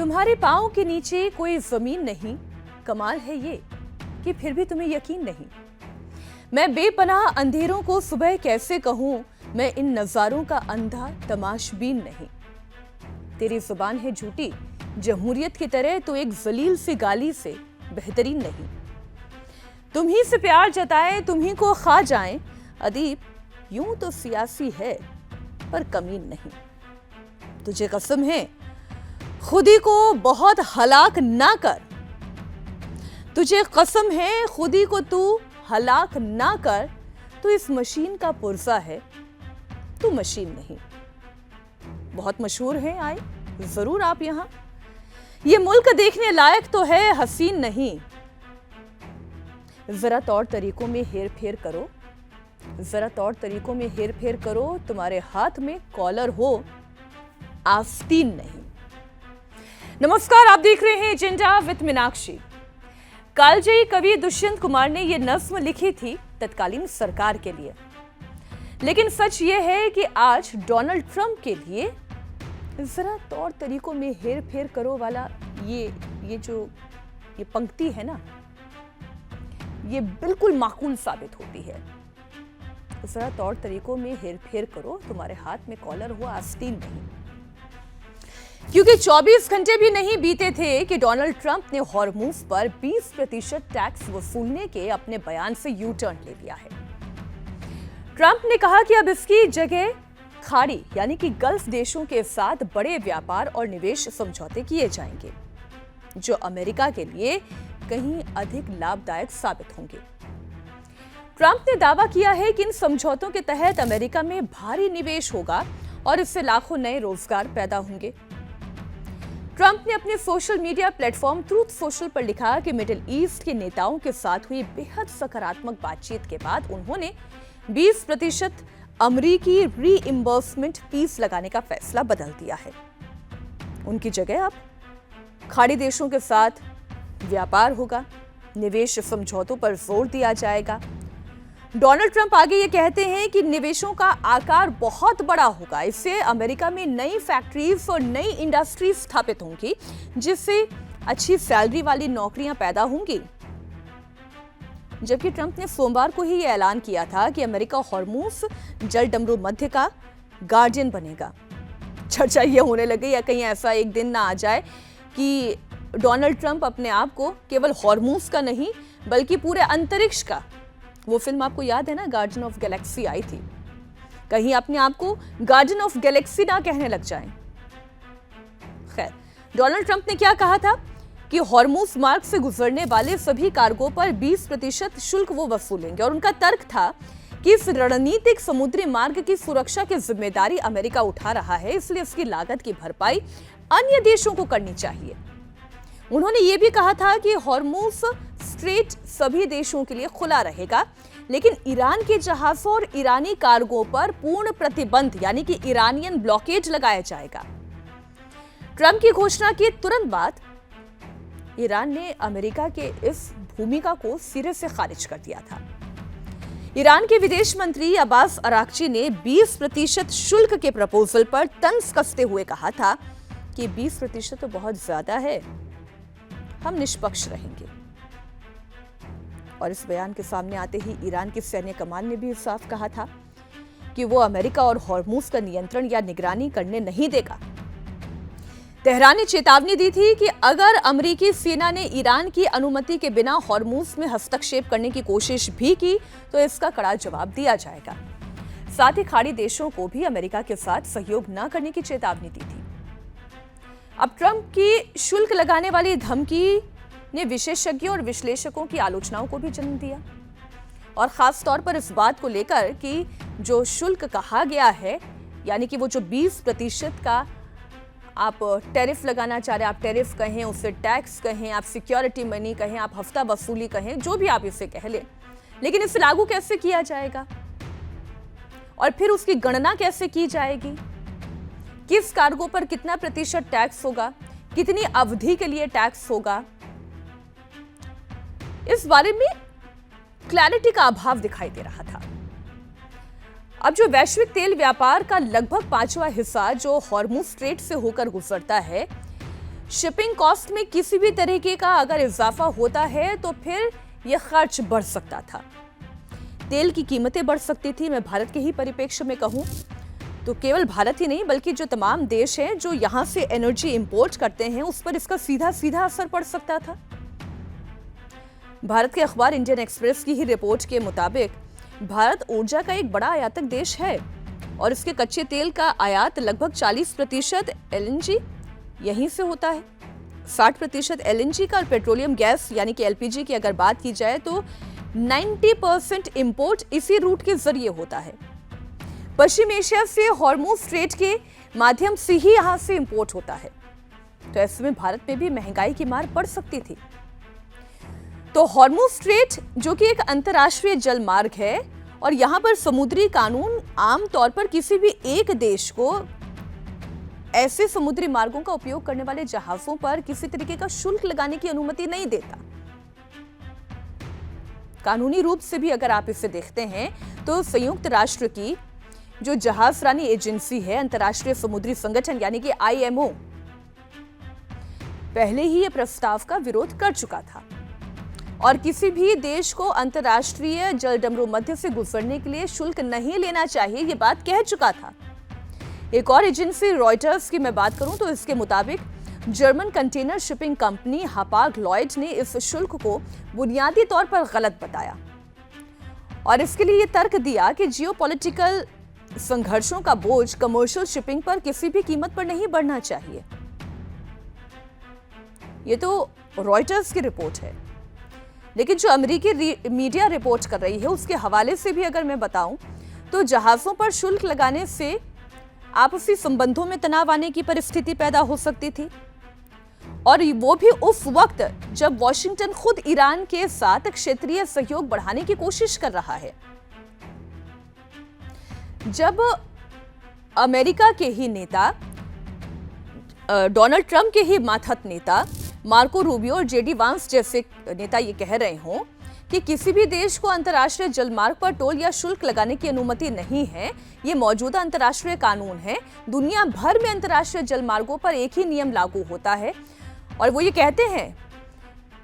तुम्हारे पाँव के नीचे कोई जमीन नहीं, कमाल है ये कि फिर भी तुम्हें यकीन नहीं। मैं बेपनाह अंधेरों को सुबह कैसे कहूं, मैं इन नजारों का अंधा तमाशबीन नहीं। तेरी जुबान है झूठी जमहूरियत की तरह, तो एक जलील सी गाली से बेहतरीन नहीं। तुम ही से प्यार जताए, तुम ही को खा जाएं, अदीब यूं तो सियासी है पर कमीन नहीं। तुझे कसम है खुदी को बहुत हलाक ना कर, तुझे कसम है खुदी को तू हलाक ना कर। तू इस मशीन का पुर्जा है, तू मशीन नहीं। बहुत मशहूर है, आए जरूर आप यहां। ये मुल्क देखने लायक तो है, हसीन नहीं। जरा तौर तरीकों में हेर फेर करो, जरा तौर तरीकों में हेर फेर करो। तुम्हारे हाथ में कॉलर हो, आस्तीन नहीं। नमस्कार, आप देख रहे हैं एजेंडा विद मीनाक्षी। कालजयी कवि दुष्यंत कुमार ने यह नज्म लिखी थी तत्कालीन सरकार के लिए, लेकिन सच यह है कि आज डोनाल्ड ट्रंप के लिए जरा तौर तरीकों में हेर फेर करो वाला ये पंक्ति है ना, ये बिल्कुल माकूल साबित होती है। जरा तौर तरीकों में हेर फेर करो, तुम्हारे हाथ में कॉलर हो, आस्तीन नहीं। क्योंकि 24 घंटे भी नहीं बीते थे कि डोनाल्ड ट्रंप ने हॉर्मुज़ पर 20% टैक्स वसूलने के अपने बयान से यू टर्न ले लिया है। ट्रंप ने कहा कि अब इसकी जगह खाड़ी यानी कि गल्फ देशों के साथ बड़े व्यापार और निवेश समझौते किए जाएंगे, जो अमेरिका के लिए कहीं अधिक लाभदायक साबित होंगे। ट्रंप ने दावा किया है कि इन समझौतों के तहत अमेरिका में भारी निवेश होगा और इससे लाखों नए रोजगार पैदा होंगे। ट्रंप ने अपने social media platform truth social पर लिखा कि मिडिल ईस्ट के नेताओं के साथ हुई बेहद सकारात्मक बातचीत के बाद उन्होंने 20% अमेरिकी रीइंबर्समेंट फीस लगाने का फैसला बदल दिया है। उनकी जगह अब खाड़ी देशों के साथ व्यापार होगा, निवेश समझौतों पर जोर दिया जाएगा। डोनाल्ड ट्रंप आगे ये कहते हैं कि निवेशों का आकार बहुत बड़ा होगा, इससे अमेरिका में नई फैक्ट्रीज और नई इंडस्ट्रीज स्थापित होंगी, जिससे अच्छी सैलरी वाली नौकरियां पैदा होंगी। जबकि ट्रंप ने सोमवार को ही ये ऐलान किया था कि अमेरिका हॉर्मुज़ जलडमरू मध्य का गार्डियन बनेगा। चर्चा ये होने लगी या कहीं ऐसा एक दिन ना आ जाए कि डोनाल्ड ट्रंप अपने आप को केवल हॉर्मुज़ का नहीं बल्कि पूरे अंतरिक्ष का, वो फिल्म आपको याद है ना, गार्डियन ऑफ गैलेक्सी आई थी, कहीं अपने आप को गार्डियन ऑफ गैलेक्सी ना कहने लग जाएं। खैर, डोनाल्ड ट्रंप ने क्या कहा था कि हॉर्मुज़ मार्ग से गुजरने वाले सभी कार्गो पर 20% शुल्क वो वसूलेंगे, और उनका तर्क था कि इस रणनीतिक समुद्री मार्ग की सुरक्षा की जिम्मेदारी अमेरिका उठा रहा है, इसलिए इसकी लागत की भरपाई अन्य देशों को करनी चाहिए। उन्होंने ये भी कहा था कि हॉर्मुज़ स्ट्रेट सभी देशों के लिए खुला रहेगा, लेकिन ईरान के जहाजों और ईरानी कार्गो पर पूर्ण प्रतिबंध यानी कि ईरानियन ब्लॉकेज लगाया जाएगा। ट्रंप की घोषणा के तुरंत बाद ईरान ने अमेरिका के इस भूमिका को सिरे से खारिज कर दिया था। ईरान के विदेश मंत्री अब्बास अराक्ची ने 20% शुल्क के प्रपोजल पर तंज कसते हुए कहा था कि 20% तो बहुत ज्यादा है, हम निष्पक्ष रहेंगे। और इस बयान के सामने आते ही ईरान की सैन्य कमान ने भी साफ कहा था कि वो अमेरिका और हॉर्मुज़ का नियंत्रण या निगरानी करने नहीं देगा। तेहरान ने चेतावनी दी थी कि अगर अमेरिकी सेना ने ईरान की अनुमति के बिना हॉर्मुज़ में हस्तक्षेप करने की कोशिश भी की तो इसका कड़ा जवाब दिया जाएगा। साथ ही खाड़ी देशों को भी अमेरिका के साथ सहयोग न करने की चेतावनी दी थी। अब ट्रंप की शुल्क लगाने वाली धमकी ने विशेषज्ञों और विश्लेषकों की आलोचनाओं को भी जन्म दिया, और खास तौर पर इस बात को लेकर कि जो शुल्क कहा गया है, यानी कि वो जो 20% का आप टैरिफ लगाना चाह रहे हैं, आप टैरिफ कहें, उसे टैक्स कहें, आप सिक्योरिटी मनी कहें, आप हफ्ता वसूली कहें, जो भी आप इसे कह लें, लेकिन इसे लागू कैसे किया जाएगा और फिर उसकी गणना कैसे की जाएगी, किस कार्गो पर कितना प्रतिशत टैक्स होगा, कितनी अवधि के लिए टैक्स होगा, इस बारे में क्लैरिटी का अभाव दिखाई दे रहा था। अब जो वैश्विक तेल व्यापार का लगभग 5वां हिस्सा जो हॉर्मुज़ स्ट्रेट से होकर गुजरता है, शिपिंग कॉस्ट में किसी भी तरीके का अगर इजाफा होता है तो फिर यह खर्च बढ़ सकता था, तेल की कीमतें बढ़ सकती थी। मैं भारत के ही परिप्रेक्ष्य में कहूं तो केवल भारत ही नहीं बल्कि जो तमाम देश हैं जो यहां से एनर्जी इंपोर्ट करते हैं उस पर इसका सीधा सीधा असर पड़ सकता था। भारत के अखबार इंडियन एक्सप्रेस की ही रिपोर्ट के मुताबिक भारत ऊर्जा का एक बड़ा आयातक देश है और इसके कच्चे तेल का आयात लगभग 40% एलएनजी यहीं से होता है। 60% एलएनजी का और पेट्रोलियम गैस यानी कि एलपीजी की अगर बात की जाए तो 90% इंपोर्ट इसी रूट के जरिए होता है। पश्चिम एशिया से हॉर्मुज स्ट्रेट के माध्यम से ही यहां से इंपोर्ट होता है, तो ऐसे में भारत में भी महंगाई की मार पड़ सकती थी। तो हॉर्मुज स्ट्रेट जो कि एक अंतर्राष्ट्रीय जल मार्ग है और यहां पर समुद्री कानून आमतौर पर किसी भी एक देश को ऐसे समुद्री मार्गों का उपयोग करने वाले जहाजों पर किसी तरीके का शुल्क लगाने की अनुमति नहीं देता। कानूनी रूप से भी अगर आप इसे देखते हैं तो संयुक्त राष्ट्र की जो जहाजरानी एजेंसी है, अंतर्राष्ट्रीय समुद्री संगठन यानी कि आईएमओ, पहले ही यह प्रस्ताव का विरोध कर चुका था और किसी भी देश को अंतर्राष्ट्रीय जलडमरू मध्य से गुजरने के लिए शुल्क नहीं लेना चाहिए, ये बात कह चुका था। एक और एजेंसी रॉयटर्स की मैं बात करूं तो इसके मुताबिक German container shipping company Hapag Lloyd ने इस शुल्क को बुनियादी तौर पर गलत बताया और इसके लिए यह तर्क दिया कि जियोपॉलिटिकल संघर्षों का बोझ कमर्शियल शिपिंग पर किसी भी कीमत पर नहीं बढ़ना चाहिए। यह तो रॉयटर्स की रिपोर्ट है, लेकिन जो अमेरिकी मीडिया रिपोर्ट कर रही है उसके हवाले से भी अगर मैं बताऊं तो जहाजों पर शुल्क लगाने से आपसी संबंधों में तनाव आने की परिस्थिति पैदा हो सकती थी और वो भी उस वक्त जब वॉशिंगटन खुद ईरान के साथ क्षेत्रीय सहयोग बढ़ाने की कोशिश कर रहा है। जब अमेरिका के ही नेता डोनाल्ड ट्रंप के ही मातहत नेता मार्को रूबियो और जेडी वांस जैसे नेता ये कह रहे हों कि किसी भी देश को अंतर्राष्ट्रीय जलमार्ग पर टोल या शुल्क लगाने की अनुमति नहीं है, ये मौजूदा अंतर्राष्ट्रीय कानून है। दुनिया भर में अंतर्राष्ट्रीय जलमार्गों पर एक ही नियम लागू होता है और वो ये कहते हैं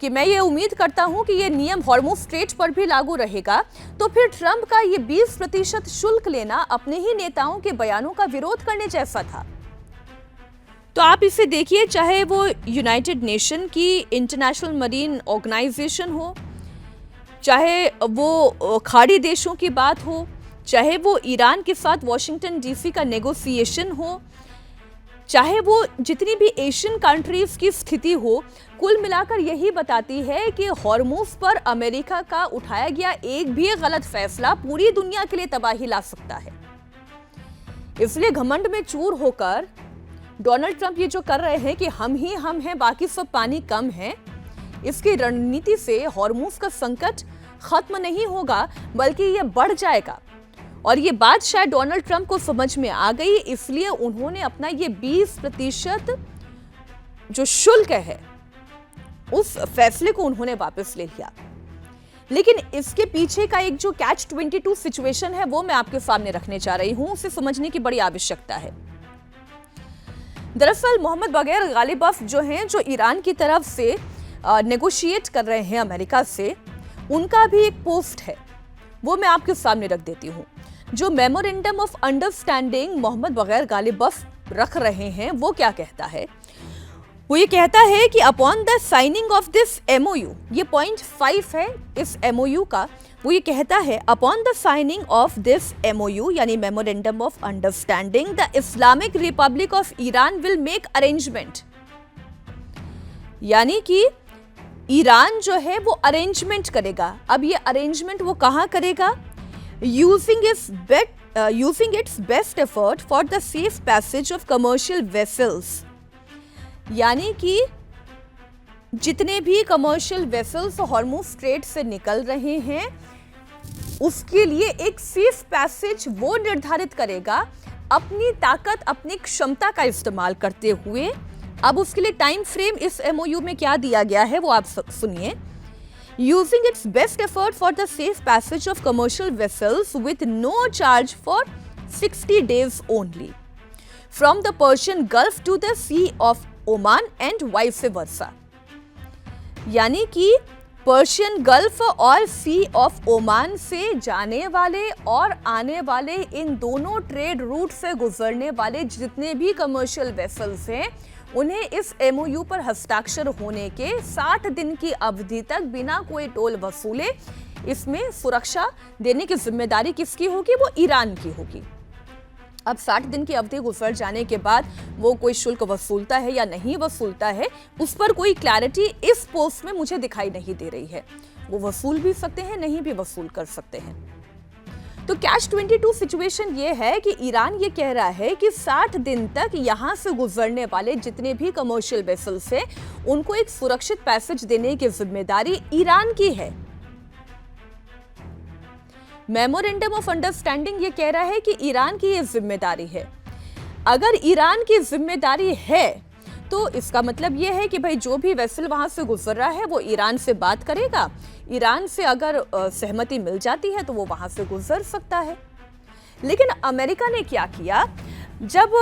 कि मैं ये उम्मीद करता हूं कि ये नियम हॉर्मुज स्ट्रेट पर भी लागू रहेगा। तो फिर ट्रंप का ये 20% शुल्क लेना अपने ही नेताओं के बयानों का विरोध करने जैसा था। तो आप इसे देखिए, चाहे वो यूनाइटेड नेशन की इंटरनेशनल मरीन ऑर्गेनाइजेशन हो, चाहे वो खाड़ी देशों की बात हो, चाहे वो ईरान के साथ वॉशिंगटन डीसी का नेगोशिएशन हो, चाहे वो जितनी भी एशियन कंट्रीज की स्थिति हो, कुल मिलाकर यही बताती है कि हॉर्मुज पर अमेरिका का उठाया गया एक भी गलत फैसला पूरी दुनिया के लिए तबाही ला सकता है। इसलिए घमंड में चूर होकर डोनाल्ड ट्रंप ये जो कर रहे हैं कि हम ही हम हैं, बाकी सब पानी कम है, इसकी रणनीति से हॉर्मुज का संकट खत्म नहीं होगा बल्कि ये बढ़ जाएगा। और ये बात शायद डोनाल्ड ट्रंप को समझ में आ गई, इसलिए उन्होंने अपना ये 20% जो शुल्क है उस फैसले को उन्होंने वापस ले लिया। लेकिन इसके पीछे का एक जो कैच 22 सिचुएशन है वो मैं आपके सामने रखने जा रही हूं, उसे समझने की बड़ी आवश्यकता है। दरअसल मोहम्मद बगैर गालिबफ जो हैं, जो ईरान की तरफ से नेगोशिएट कर रहे हैं अमेरिका से, उनका भी एक पोस्ट है, वो मैं आपके सामने रख देती हूं। जो मेमोरेंडम ऑफ अंडरस्टैंडिंग मोहम्मद बगैर गालिबफ रख रहे हैं वो क्या कहता है? वो ये कहता है कि upon the signing of this MOU, ये पॉइंट 5 है इस एमओयू का, वो ये कहता है upon the signing of this MOU यानी memorandum of understanding, the Islamic Republic of Iran will make arrangement, यानी कि ईरान जो है वो अरेंजमेंट करेगा। अब ये अरेंजमेंट वो कहाँ करेगा? Using its best effort for the safe passage of commercial vessels, यानी कि जितने भी कमर्शियल वेसल्स हॉर्मुज स्ट्रेट से निकल रहे हैं उसके लिए एक सेफ पैसेज वो निर्धारित करेगा अपनी ताकत, अपनी क्षमता का इस्तेमाल करते हुए। अब उसके लिए टाइम फ्रेम इस एमओयू में क्या दिया गया है वो आप सुनिए। Using its best effort for the safe passage of commercial vessels with no charge for 60 days only from the Persian Gulf to the sea of Oman and vice versa, यानी कि पर्शियन गल्फ और सी of Oman से जाने वाले और आने वाले इन दोनों ट्रेड रूट से गुजरने वाले जितने भी कमर्शियल वेसल्स हैं, उन्हें इस एमओयू पर हस्ताक्षर होने के 60 दिन की अवधि तक बिना कोई टोल वसूले इसमें सुरक्षा देने की जिम्मेदारी किसकी होगी? वो ईरान की होगी। अब 60 दिन की अवधि गुजर जाने के बाद वो कोई शुल्क वसूलता है या नहीं वसूलता है, उस पर कोई क्लैरिटी इस पोस्ट में मुझे दिखाई नहीं दे रही है। वो वसूल भी सकते हैं, नहीं भी वसूल कर सकते हैं। तो कैच 22 सिचुएशन ये है कि ईरान ये कह रहा है कि 60 दिन तक यहां से गुजरने वाले जितने भी कमर्शियल वेसल्स हैं, उनको एक सुरक्षित पैसेज देने की जिम्मेदारी ईरान की है। मेमोरेंडम ऑफ अंडरस्टैंडिंग ये कह रहा है कि ईरान की ये जिम्मेदारी है। अगर ईरान की जिम्मेदारी है तो इसका मतलब ये है कि भाई जो भी वेसल वहां से गुजर रहा है वो ईरान से बात करेगा, ईरान से अगर सहमति मिल जाती है तो वो वहां से गुजर सकता है। लेकिन अमेरिका ने क्या किया, जब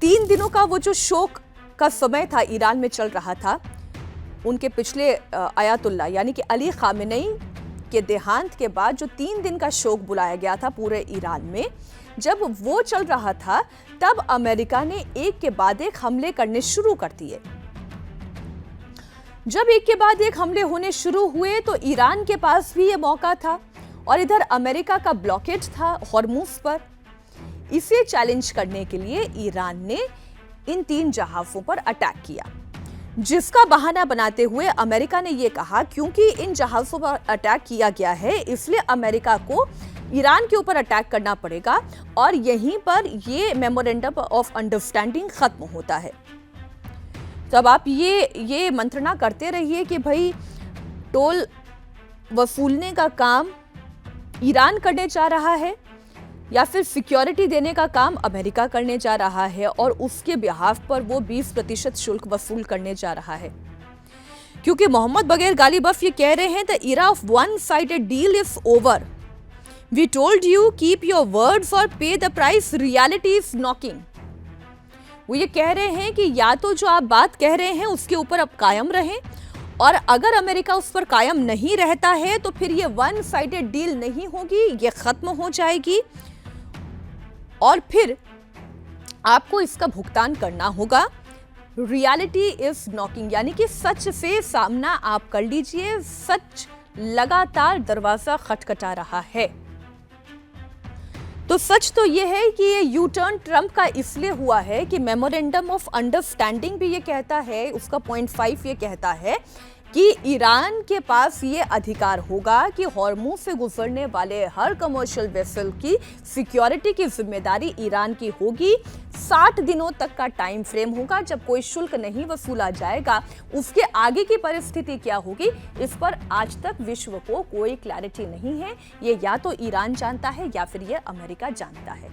3 दिनों का वो जो शोक का समय था ईरान में चल रहा था, उनके पिछले आयतुल्ला यानी कि अली खामेनेई के देहांत के बाद जो 3 दिन का शोक बुलाया गया था पूरे ईरान में, जब वो चल रहा था तब अमेरिका ने एक के बाद एक हमले करने शुरू कर दिए। जब एक के बाद एक हमले होने शुरू हुए तो ईरान के पास भी ये मौका था और इधर अमेरिका का ब्लॉकेड था हॉर्मुज पर। इसे चैलेंज करने के लिए ईरान ने इन 3 जहाजों पर अटैक किया, जिसका बहाना बनाते हुए अमेरिका ने यह कहा क्योंकि इन जहाजों पर अटैक किया गया है इसलिए अमेरिका को ईरान के ऊपर अटैक करना पड़ेगा और यहीं पर ये मेमोरेंडम ऑफ अंडरस्टैंडिंग खत्म होता है। तो अब आप ये मंत्रणा करते रहिए कि भाई टोल वसूलने का काम ईरान करने जा रहा है या फिर सिक्योरिटी देने का काम अमेरिका करने जा रहा है और उसके बिहाफ पर वो 20% शुल्क वसूल करने जा रहा है। क्योंकि मोहम्मद बगैर गालिबफ ये कह रहे हैं the era of one sided deal is over, we told you keep your words और pay the price, reality is knocking. वो ये कह रहे हैं कि या तो जो आप बात कह रहे हैं उसके ऊपर अब कायम रहें, और अगर अमेरिका उस पर कायम नहीं रहता है तो फिर ये वन साइडेड डील नहीं होगी, ये खत्म हो जाएगी और फिर आपको इसका भुगतान करना होगा। रियलिटी इज नॉकिंग, यानी कि सच से सामना आप कर लीजिए, सच लगातार दरवाजा खटखटा रहा है। तो सच तो यह है कि ये यू टर्न ट्रंप का इसलिए हुआ है कि मेमोरेंडम ऑफ अंडरस्टैंडिंग भी ये कहता है, उसका पॉइंट 5 ये कहता है कि ईरान के पास ये अधिकार होगा कि हॉर्मुज से गुजरने वाले हर कमर्शियल वेसल की सिक्योरिटी की जिम्मेदारी ईरान की होगी। 60 दिनों तक का टाइम फ्रेम होगा, जब कोई शुल्क नहीं वसूला जाएगा उसके आगे की परिस्थिति क्या होगी इस पर आज तक विश्व को कोई क्लैरिटी नहीं है। ये या तो ईरान जानता है या फिर ये अमेरिका जानता है।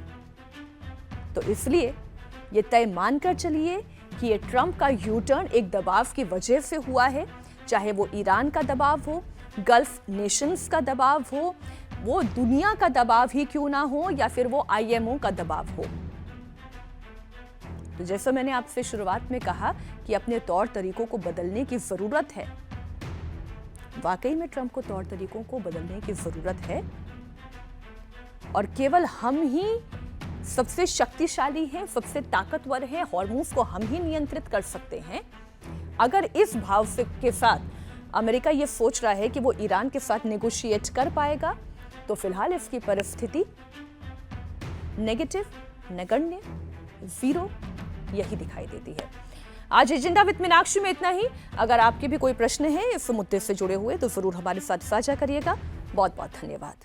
तो इसलिए ये तय मानकर चलिए कि ये ट्रंप का यू टर्न एक दबाव की वजह से हुआ है, चाहे वो ईरान का दबाव हो, गल्फ नेशंस का दबाव हो, वो दुनिया का दबाव ही क्यों ना हो या फिर वो आईएमओ का दबाव हो। तो जैसा मैंने आपसे शुरुआत में कहा कि अपने तौर तरीकों को बदलने की जरूरत है, वाकई में ट्रंप को तौर तरीकों को बदलने की जरूरत है और केवल हम ही सबसे शक्तिशाली हैं, सबसे ताकतवर हैं, हॉर्मुज को हम ही नियंत्रित कर सकते हैं। अगर इस भाव से के साथ अमेरिका ये सोच रहा है कि वो ईरान के साथ नेगोशिएट कर पाएगा तो फिलहाल इसकी परिस्थिति नेगेटिव, नगण्य, 0 यही दिखाई देती है। आज एजेंडा विद मीनाक्षी में इतना ही। अगर आपके भी कोई प्रश्न है इस मुद्दे से जुड़े हुए तो जरूर हमारे साथ साझा करिएगा। बहुत बहुत धन्यवाद।